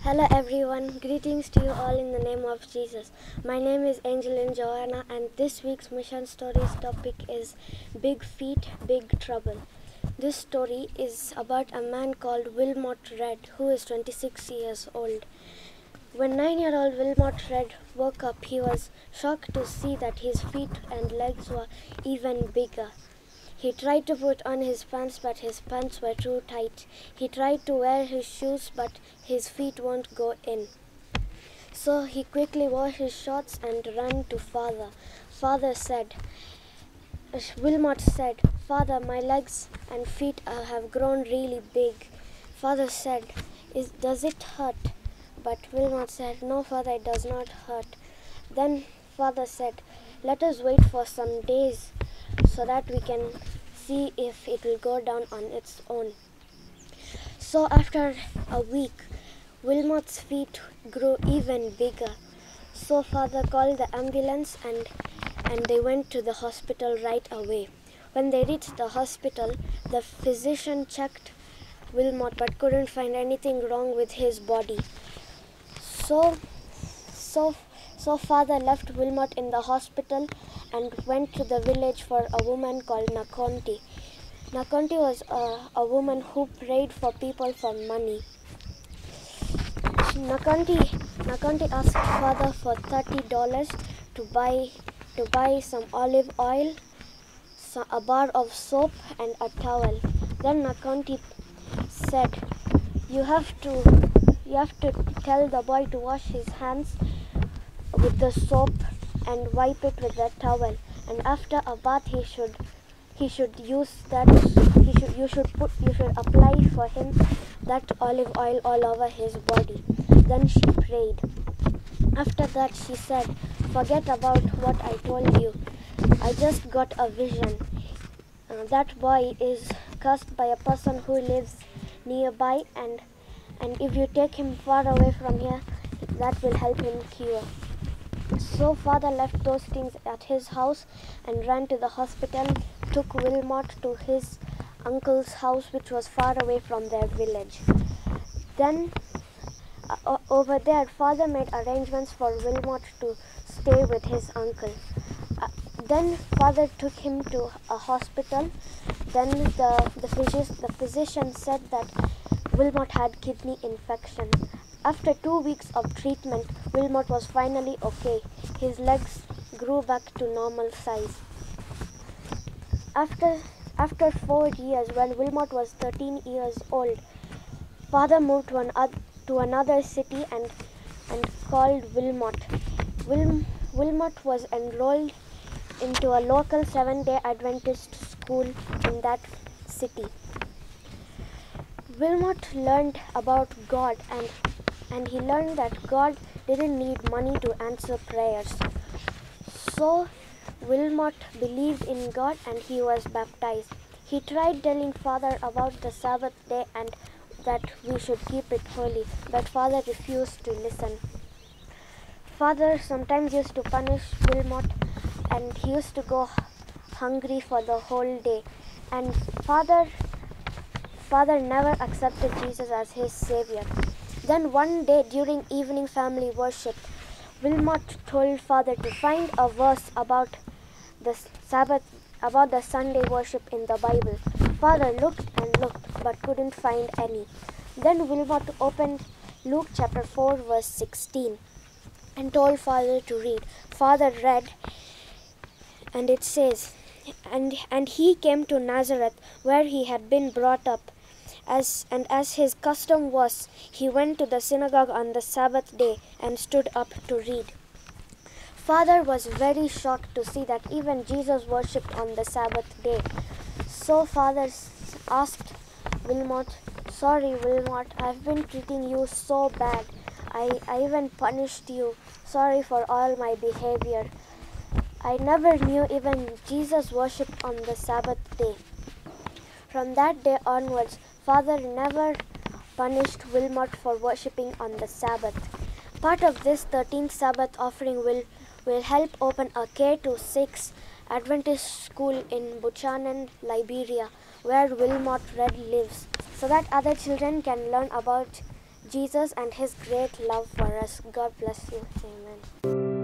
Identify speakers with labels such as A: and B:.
A: Hello everyone, greetings to you all in the name of Jesus. My name is Angeline Joanna and this week's Mission Stories topic is Big Feet, Big Trouble. This story is about a man called Wilmot Red who is 26 years old. When 9-year-old Wilmot Red woke up, he was shocked to see that his feet and legs were even bigger. He tried to put on his pants, but his pants were too tight. He tried to wear his shoes, but his feet won't go in. So he quickly wore his shorts and ran to Father. Wilmot said, "Father, my legs and feet have grown really big." Father said, "Does it hurt?" But Wilmot said, "No, Father, it does not hurt." Then Father said, "Let us wait for some days so that we can see if it will go down on its own." So after a week, Wilmot's feet grew even bigger. So Father called the ambulance and they went to the hospital right away. When they reached the hospital, the physician checked Wilmot but couldn't find anything wrong with his body. So Father left Wilmot in the hospital and went to the village for a woman called Nakonti. Nakonti was a woman who prayed for people for money. Nakonti asked Father for $30 to buy some olive oil, a bar of soap and a towel. Then Nakonti said, You have to tell the boy to wash his hands with the soap and wipe it with the towel, and after a bath you should apply for him that olive oil all over his body." Then she prayed. After that she said, "Forget about what I told you. I just got a vision. That boy is cursed by a person who lives nearby, and if you take him far away from here, that will help him cure." So Father left those things at his house and ran to the hospital, took Wilmot to his uncle's house, which was far away from their village. Then over there, Father made arrangements for Wilmot to stay with his uncle. Then Father took him to a hospital. Then the physician said that Wilmot had kidney infection. After 2 weeks of treatment, Wilmot was finally okay. His legs grew back to normal size. After 4 years, when Wilmot was 13 years old, Father moved to another city and called Wilmot. Wilmot was enrolled into a local Seventh-day Adventist school in that city. Wilmot learned about God and he learned that God didn't need money to answer prayers. So Wilmot believed in God and he was baptized. He tried telling Father about the Sabbath day and that we should keep it holy, but Father refused to listen. Father sometimes used to punish Wilmot and he used to go hungry for the whole day. And Father never accepted Jesus as his savior. Then one day during evening family worship, Wilmot told Father to find a verse about the Sabbath, about the Sunday worship in the Bible. Father looked and looked but couldn't find any. Then Wilmot opened Luke chapter 4 verse 16 and told Father to read. Father read, and it says, and he came to Nazareth where he had been brought up. As his custom was, he went to the synagogue on the Sabbath day and stood up to read. Father was very shocked to see that even Jesus worshipped on the Sabbath day. So Father asked Wilmot, "Sorry, Wilmot, I've been treating you so bad. I even punished you. Sorry for all my behavior. I never knew even Jesus worshipped on the Sabbath day." From that day onwards, Father never punished Wilmot for worshipping on the Sabbath. Part of this 13th Sabbath offering will help open a K-6 Adventist school in Buchanan, Liberia, where Wilmot Red lives, so that other children can learn about Jesus and his great love for us. God bless you. Amen.